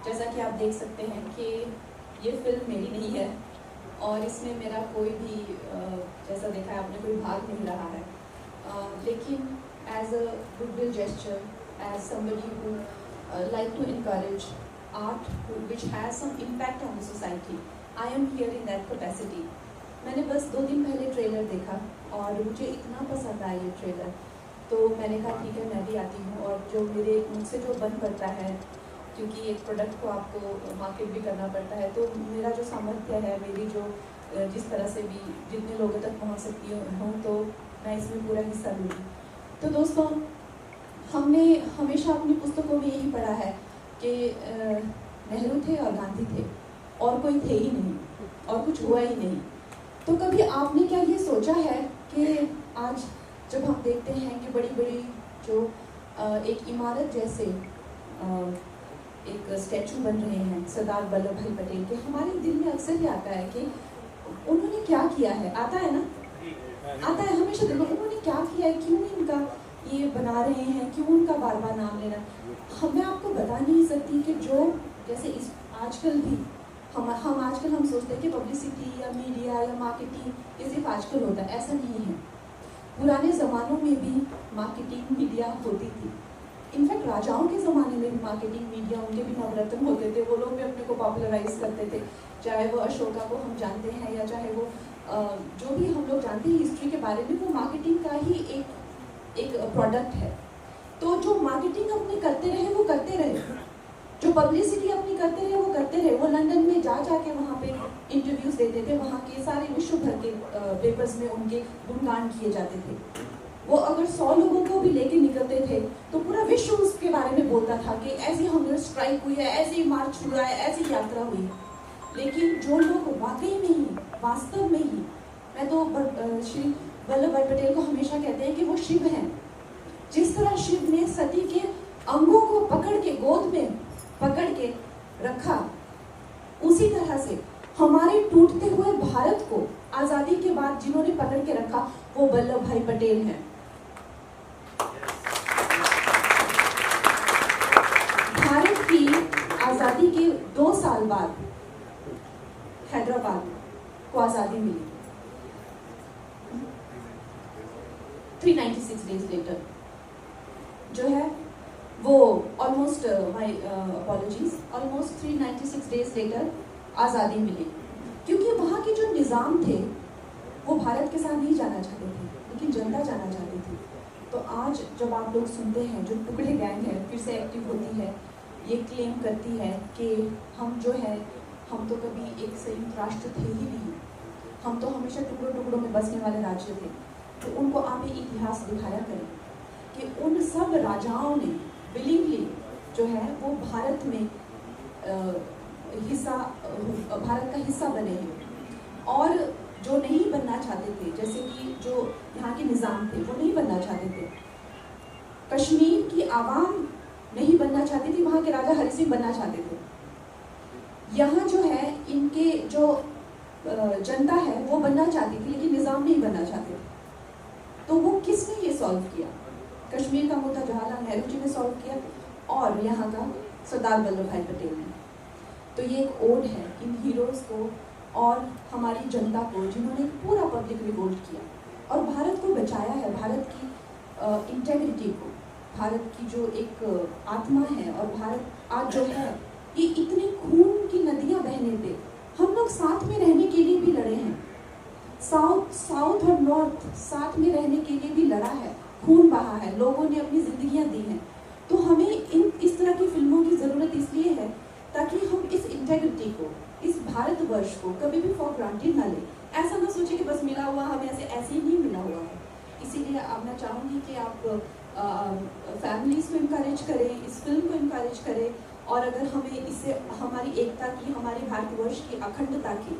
जैसा कि आप देख सकते हैं कि ये फिल्म मेरी नहीं है और इसमें मेरा कोई भी जैसा देखा है आपने कोई भाग नहीं रहा है, लेकिन as a goodwill gesture, as somebody who like to encourage art which has some impact on the society, I am here in that capacity. मैंने बस 2 दिन पहले ट्रेलर देखा और मुझे इतना पसंद आया ये ट्रेलर, तो मैंने कहा ठीक है मैं भी आती हूँ और जो मुझसे जो बन पड़ता है, क्योंकि एक प्रोडक्ट को आपको मार्केट भी करना पड़ता है, तो मेरा जो सामर्थ्य है, मेरी जो जिस तरह से भी जितने लोगों तक पहुँच सकती हूँ, तो मैं इसमें पूरा हिस्सा लूँगी। तो दोस्तों, हमने हमेशा अपनी पुस्तकों में यही पढ़ा है कि नेहरू थे और गांधी थे और कोई थे ही नहीं और कुछ हुआ ही नहीं। तो कभी आपने क्या ये सोचा है कि आज जब हम देखते हैं कि बड़ी बड़ी जो एक इमारत जैसे एक स्टैचू बन रहे हैं सरदार वल्लभ भाई पटेल के, हमारे दिल में अक्सर ही आता है कि उन्होंने क्या किया है। आता है ना, आता है हमेशा दिल में, उन्होंने क्या किया है, क्यों इनका ये बना रहे हैं, क्यों उनका बार बार नाम लेना। मैं आपको बता नहीं सकती कि जो जैसे इस आजकल भी हम आजकल हम सोचते हैं कि पब्लिसिटी या मीडिया या मार्केटिंग ये सिर्फ आजकल होता है, ऐसा नहीं है। पुराने ज़मानों में भी मार्केटिंग मीडिया होती थी। इनफैक्ट राजाओं के ज़माने में भी मार्केटिंग मीडिया, उनके भी नवरत्न होते थे, वो लोग भी अपने को पॉपुलराइज करते थे। चाहे वो अशोका को हम जानते हैं या चाहे वो जो भी हम लोग जानते हैं हिस्ट्री के बारे में, वो मार्केटिंग का ही एक प्रोडक्ट है। तो जो मार्केटिंग अपनी करते रहे वो करते रहे, जो पब्लिसिटी अपनी करते रहे वो करते रहे। वो लंदन में जाके वहाँ पे इंटरव्यूज देते थे, वहाँ के सारे विश्व भर के पेपर्स में उनके गुणगान किए जाते थे। वो अगर 100 लोगों को भी लेके निकलते थे तो पूरा विश्व उसके बारे में बोलता था कि ऐसी हंगर स्ट्राइक हुई है, ऐसी मार्च हुआ है, ऐसी यात्रा हुई है। लेकिन जो लोग वाकई में ही, वास्तव में ही, मैं तो श्री वल्लभ भाई पटेल को हमेशा कहते हैं कि वो शिव हैं। जिस तरह शिव ने सती के अंगों को पकड़ के गोद में पकड़ के रखा, उसी तरह से हमारे टूटते हुए भारत को आजादी के बाद जिन्होंने पकड़ के रखा वो वल्लभ भाई पटेल हैं। भारत की आजादी के 2 साल बाद हैदराबाद को आजादी मिली, 396 डेज लेटर जो है वो almost my apologies almost 396 days later आज़ादी मिली। क्योंकि वहाँ के जो निज़ाम थे वो भारत के साथ नहीं जाना चाहते थे, लेकिन जनता जाना चाहती थी। तो आज जब आप लोग सुनते हैं जो टुकड़े गैंग है फिर से एक्टिव होती है, ये क्लेम करती है कि हम जो है, हम तो कभी एक संयुक्त राष्ट्र थे ही नहीं, हम तो हमेशा टुकड़ों टुकड़ों में बसने वाले राज्य थे। तो उनको आप ये इतिहास दिखाया करें कि उन सब राजाओं ने विलिंगली जो है वो भारत में भारत का हिस्सा बने हैं। और जो नहीं बनना चाहते थे, जैसे कि जो यहाँ के निज़ाम थे वो नहीं बनना चाहते थे, कश्मीर की आवाम नहीं बनना चाहती थी, वहाँ के राजा हरि सिंह बनना चाहते थे। यहाँ जो है इनके जो जनता है वो बनना चाहती थी, लेकिन निज़ाम नहीं बनना चाहते थे। तो वो किसने ये सॉल्व किया? कश्मीर का मुद्दा जवाहरलाल नेहरू जी ने सॉल्व किया और यहाँ का सरदार वल्लभ भाई पटेल ने। तो ये एक ओड है इन हीरोज़ को और हमारी जनता को, जिन्होंने पूरा पब्लिक रिवोल्ट किया और भारत को बचाया है, भारत की इंटेग्रिटी को, भारत की जो एक आत्मा है। और भारत आज जो है ये इतनी खून की नदियाँ बहने पे हम लोग साथ में रहने के लिए भी लड़े हैं, साउथ और नॉर्थ साथ में रहने के लिए भी लड़ा है, खून बहा है, लोगों ने अपनी जिंदगियां दी हैं। तो हमें इस तरह की फिल्मों की ज़रूरत इसलिए है ताकि हम इस इंटेग्रिटी को, इस भारतवर्ष को कभी भी फॉर ग्रांटेड ना लें। ऐसा ना सोचे कि बस मिला हुआ हमें ऐसे ही नहीं मिला हुआ है। इसीलिए अब मैं चाहूँगी कि आप फैमिलीज़ को इनकरेज करें, इस फिल्म को इनकरेज करें। और अगर हमें इससे हमारी एकता की, हमारी भारतवर्ष की अखंडता की,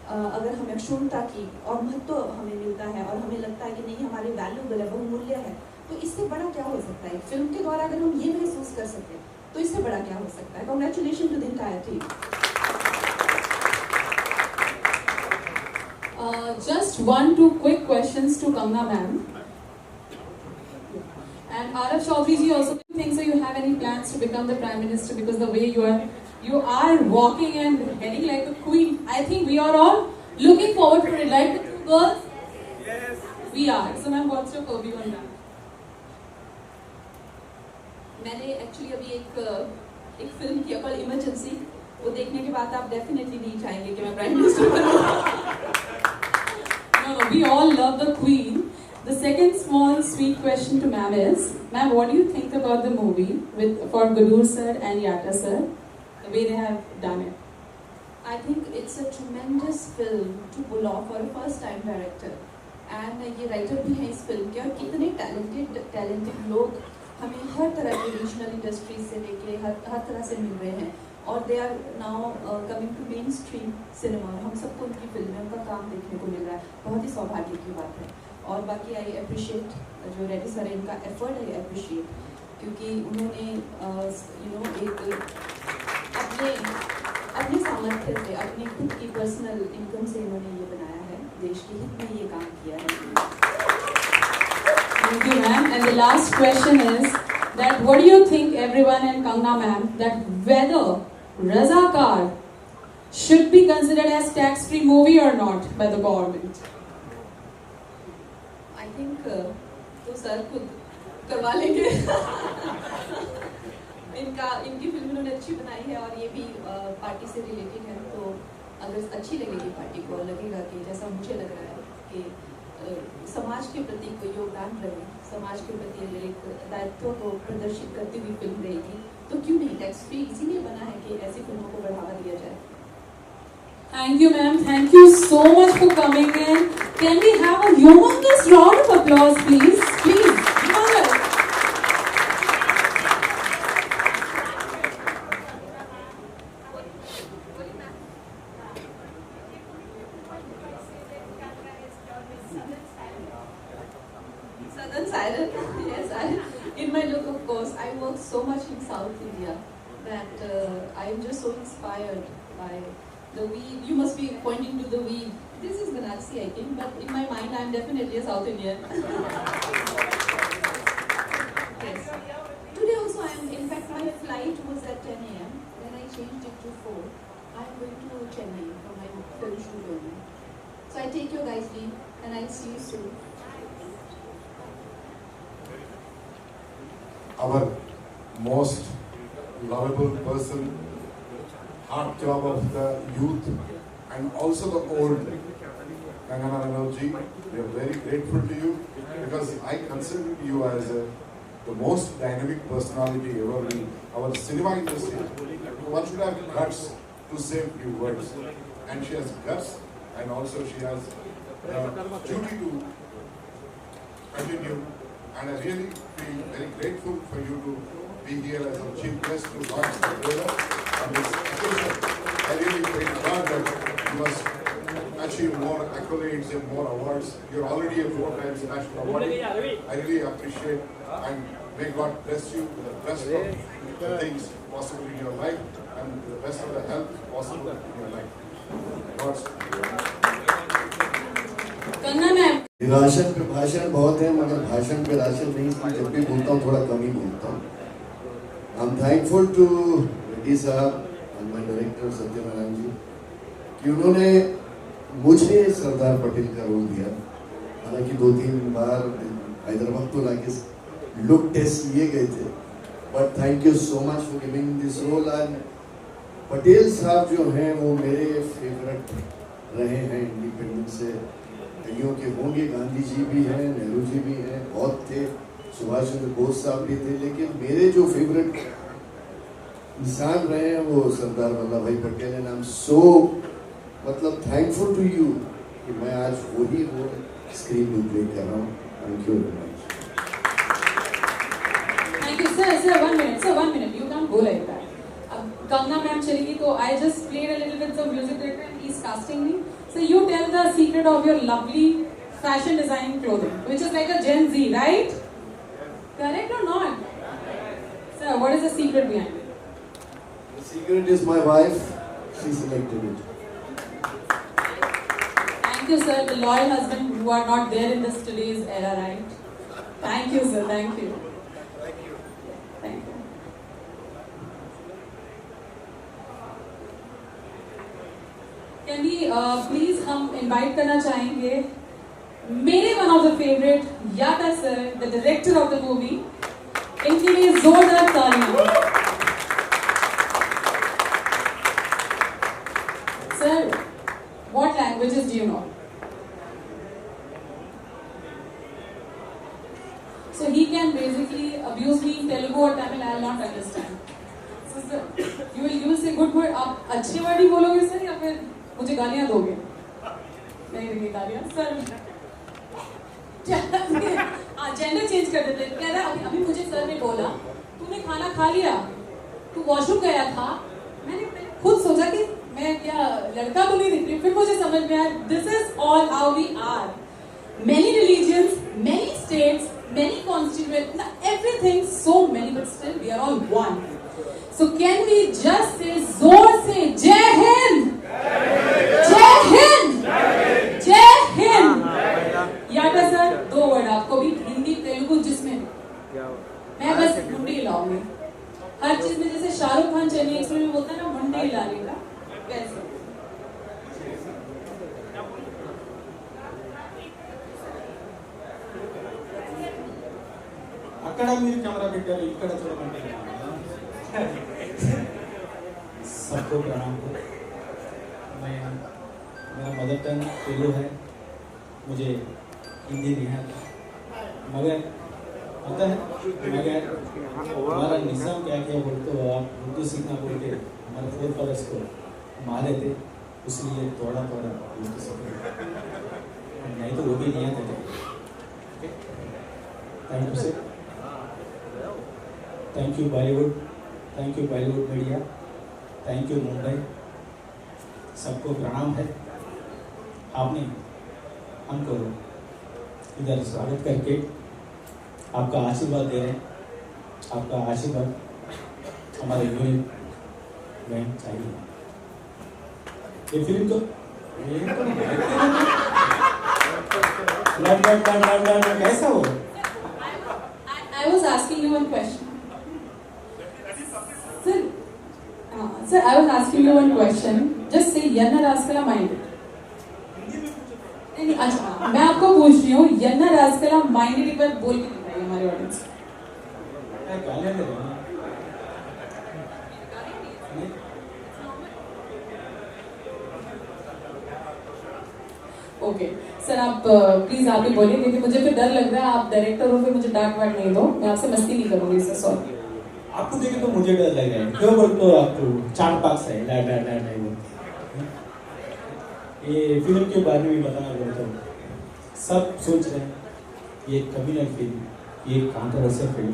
अगर हमें अक्षुण्णता की और महत्व हमें मिलता है और हमें लगता है कि नहीं हमारे वैल्यूबल है, बहुमूल्य है, तो इससे बड़ा क्या हो सकता है? फिल्म के द्वारा अगर हम ये महसूस कर सकते हैं तो इससे बड़ा क्या हो सकता है? Congratulation to the entire team. Just 1-2 quick questions to Kamna ma'am. And Arav Chaudhary ji also thinks so you have any plans to become the Prime Minister, because the way you are You are walking and heading like a queen. I think we are all looking forward to it. Like the two girls? Yes. We are. So ma'am, what's your view on that? मैंने actually अभी एक film की call emergency, वो देखने के बाद आप definitely नहीं चाहेंगे कि मैं प्राइम मिनिस्टर बनूं. No, we all love the queen. The second small sweet question to ma'am is, ma'am, what do you think about the movie for Gadur sir and Yatta sir, the way they have done it? I think it's a tremendous film to pull off for a first time director. And ये writer भी हैं इस film के, और कितने talented लोग हमें हर तरह के रीजनल इंडस्ट्रीज से लेके हर तरह से मिल रहे हैं, और they are now coming to mainstream cinema. हम सबको उनकी फिल्में, उनका काम देखने को मिल रहा है. बहुत ही सौभाग्य की बात है. और बाकी आई अप्रिशिएट जो रेड्डी सर है, इनका एफर्ट आई अप्रिशिएट, क्योंकि उन्होंने एक अपने सामर्थ्य से, अपनी खुद की पर्सनल इनकम से इन्होंने ये बनाया है, देश के हित में ये काम किया है. Thank you, ma'am. And the last question is that what do you think, everyone and Kangna ma'am, that whether Razakar should be considered as tax-free movie or not by the government? I think तो sir खुद करवा लेंगे. इनकी film उन्होंने अच्छी बनाई है, और ये भी पार्टी से रिलेटेड है, तो अगर अच्छी लगेगी पार्टी को, लगेगा कि जैसा मुझे लग रहा है कि समाज के प्रति कोई योगदान रहे, समाज के प्रति अगर एक दायित्व को प्रदर्शित करती हुई फिल्म रहेगी, तो क्यों नहीं. टैक्स फ्री इसीलिए बना है कि ऐसी फिल्मों को बढ़ावा दिया जाए. Thank you, ma'am. Thank you so much for coming in. Can we have a humongous round of applause, please? Please, humongous. Southern Siren, yes. In my look, of course, I work so much in South India that I am just so inspired by the weave. You must be pointing to the weave. This is Banarsi, I think, but in my mind, I am definitely a South Indian. Yes. Today also, in fact, my flight was at 10 a.m. Then I changed it to 4. I am going to Chennai for my film shoot only. So I take your guys' leave, and I'll see you soon. Our most lovable person, heartthrob of the youth and also the old, Kangana Ranaut ji, we are very grateful to you because I consider you as the most dynamic personality ever in our cinema industry. One should have guts to say a few words, and she has guts, and also she has duty to continue. And I really feel very grateful for you to be here as our chief guest to launch the trailer on this occasion. I really thank God that you must achieve more accolades and more awards. You're already a 4 times national awardee. I really appreciate, and may God bless you with the best of the things possible in your life and the best of the health possible in your life. God's Kangna ma'am. Ration पे भाषण बहुत है, मगर भाषण पे ration नहीं. जब भी बोलता हूँ थोड़ा कम ही बोलता हूँ. I am thankful to Reddy साहब and my director Satyanarayana ji कि उन्होंने मुझे सरदार पटेल का रोल दिया. हालांकि 2-3 बार हैदराबाद तो लाके लुक टेस्ट लिए गए थे, but thank you so much for giving this role. And Patel साहब जो हैं वो मेरे फेवरेट रहे हैं इंडिपेंडेंस से. कईयों के होंगे, गांधी जी भी हैं, नेहरू जी भी हैं, बहुत थे, सुभाष चंद्र बोस साहब भी थे, लेकिन मेरे जो फेवरेट इंसान रहे हैं वो सरदार वल्लभ भाई पटेल हैं. I am so thankful to you कि मैं आज वही रोल स्क्रीन पे प्ले कर रहा हूँ. Thank you very much. Thank you, sir. Sir, 1 minute. Sir, 1 minute. You can't go like that. Kangna ma'am चली गई, तो I just played a little bit of music director and he's casting me. So you tell the secret of your lovely fashion design clothing, which is like a Gen Z, right? Correct or not? Sir, what is the secret behind it? The secret is my wife. She selected it. Thank you, sir. The loyal husband who are not there in this today's era, right? Thank you, sir. Thank you. Thank you. Can we please हम invite करना चाहेंगे मेरे one of the favorite यादा sir, the director of the movie. इनके लिए जोरदार तालियां. Sir, what languages do you know? So he can basically abuse me in Telugu or Tamil. I will not understand. So sir, you will say good word. आप अच्छे word ही बोलोगे sir या फिर मुझे गालियाँ दोगे? नहीं देंगे गालियाँ सर. हाँ जेंडर चेंज कर देते. कह रहा अभी मुझे सर ने बोला तूने खाना खा लिया, तू वॉशरूम गया था. मैंने खुद सोचा कि मैं क्या लड़का तो नहीं दिख रही. फिर मुझे समझ में आया this is all how we are. Many religions, many states, many constituents, everything, so many, but still we are all one. So can we just say जोर से जय हिंद, जय हिंद, जय हिंद. यादा सर 2 वर्ड आपको भी हिंदी तेलुगु जिसमें मैं बस मुंडी हिलाऊंगी. हर चीज में जैसे शाहरुख खान चेन्नई एक्सप्रेस में बोलता है ना मुंडी हिलाने का, वैसे. అక్కడ మీరు కెమెరా పెట్టారు, ఇక్కడ చూడమంటే सबको प्रणाम. मेरा मदर टंग तेलुगु है, मुझे हिंदी नहीं आता, मगर पता है मगर हमारा निज़ाम क्या किया बोलते हो आप उर्दू सीखना बोल के हमारे फोर फादर्स को मारे थे, इसलिए थोड़ा थोड़ा उर्दू सीखे, नहीं तो वो भी नहीं आता थे. Thank you sir. Thank you Bollywood, thank you Bollywood media, thank you Mumbai. सबको प्रणाम है. आपने हमको इधर स्वागत करके आपका आशीर्वाद दे रहे हैं. आपका आशीर्वाद हमारे यूनिट में चाहिए. ये फिल्म तो कैसा हो? I was asking you one question. Sir, I was asking you one question. Just say Yanna Raskala minded. नहीं अच्छा मैं आपको पूछ रही हूँ यन्ना राजकला माइंडेड एक बार बोल के दिखाइए हमारे ऑडियंस. ओके सर आप प्लीज आप ही बोलिए क्योंकि मुझे फिर डर लग रहा है. आप डायरेक्टर हो, फिर मुझे डांट वाट नहीं दो. मैं आपसे मस्ती नहीं करूंगी सर. सॉरी. आपको देखे तो मुझे डर लग रहा है. क्यों बोलते हो आप? तो 4 पास है ला ला ला ला बोलते. ये फिल्म के बारे में बताना बोलता हूँ. सब सोच रहे हैं ये कम्युनल फिल्म, ये कॉन्ट्रोवर्शियल फिल्म,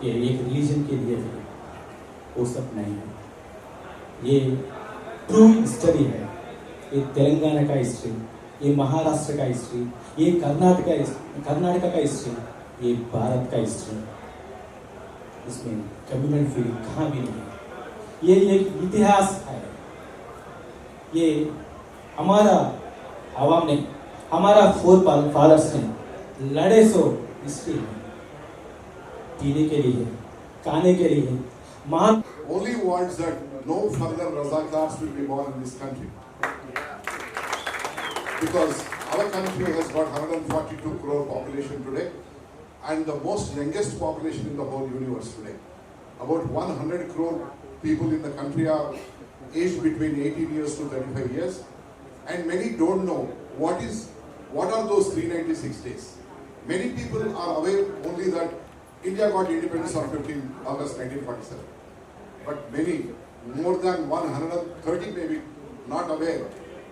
ये एक रिलीजन के लिए फिल्म. वो सब नहीं है. ये ट्रू हिस्ट्री है. ये तेलंगाना का हिस्ट्री, ये महाराष्ट्र का हिस्ट्री, ये कर्नाटका का हिस्ट्री, ये भारत का हिस्ट्री. इसमें कम्युनल फीलिंग कहाँ भी नहीं है. ये एक इतिहास है. ये हमारा आवाम ने, हमारा फोर फादर्स ने लड़े सो हिस्ट्री है. पीने के लिए, खाने के लिए. Only wants that no further Razakars will be born in this country. Because our country has got 142 crore population today and the most youngest population in the whole universe today. About 100 crore people in the country are aged between 18 years to 35 years and many don't know what are those 396 days. Many people are aware only that India got independence on 15 August 1947. But many, more than 130 maybe, not aware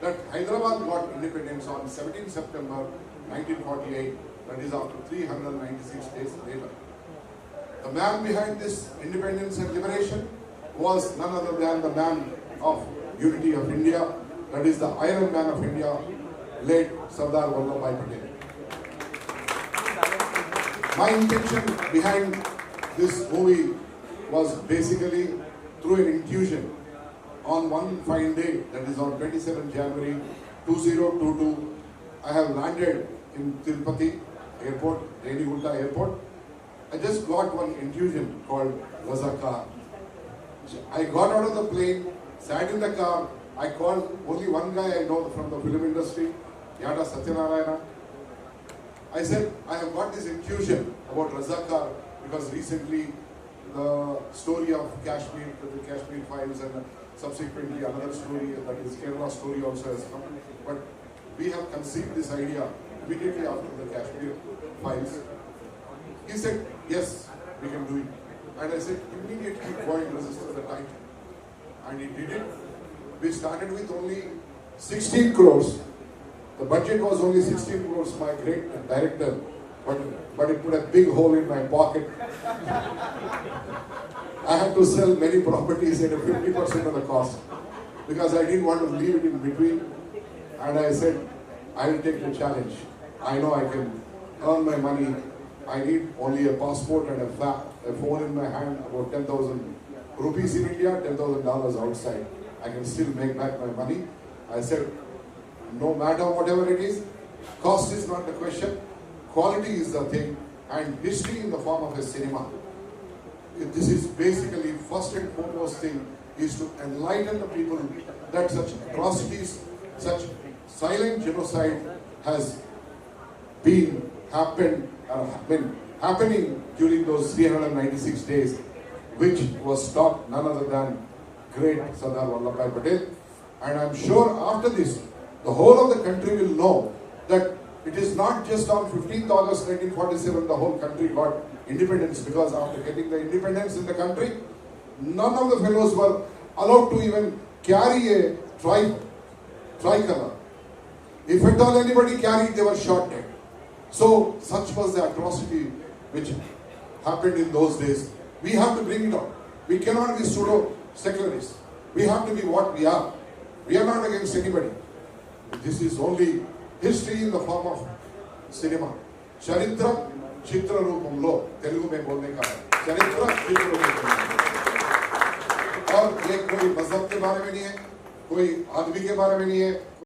that Hyderabad got independence on 17 September 1948, that is after 396 days later. The man behind this independence and liberation was none other than the man of unity of India, that is the Iron Man of India, late Sardar Vallabhbhai Patel. My intention behind this movie was basically through an intuition. On one fine day, that is on 27 January 2022, I have landed in Tirupati Airport, Renigunta Airport. I just got one intuition called Razakar. I got out of the plane, sat in the car, I called only one guy I know from the film industry, Yada Satyanarayana. I said, I have got this intuition about Razakar because recently the story of Kashmir, the Kashmir files, and subsequently another story, that is Kerala story also has come. But we have conceived this idea immediately after the Kashmir files. He said, yes, we can do it. And I said, immediately go and register the title. And he did it. We started with only 16 crores. The budget was only 16 crores, my great director, but it put a big hole in my pocket. I had to sell many properties at a 50% of the cost because I didn't want to leave it in between. And I said, I will take the challenge. I know I can earn my money. I need only a passport and a phone in my hand, about 10,000 rupees in India, $10,000 outside. I can still make back my money. I said, no matter whatever it is, cost is not the question, quality is the thing, and history in the form of a cinema. This is basically first and foremost thing is to enlighten the people that such atrocities, such silent genocide has been happening during those 396 days, which was stopped none other than great Sardar Vallabhbhai Patel. And I'm sure after this, the whole of the country will know that it is not just on 15th August 1947 the whole country got independence, because after getting the independence in the country, none of the fellows were allowed to even carry a tricolor. If at all anybody carried, they were shot dead. So such was the atrocity which happened in those days. We have to bring it out. We cannot be pseudo-secularists. We have to be what we are. We are not against anybody. This is only history in the form of cinema. Charitra Chitra Rupamlo, Telugu में बोलने का है. Charitra Chitra Rupamlo. और ये कोई मजहब के बारे में नहीं है, कोई आदमी के बारे में नहीं है.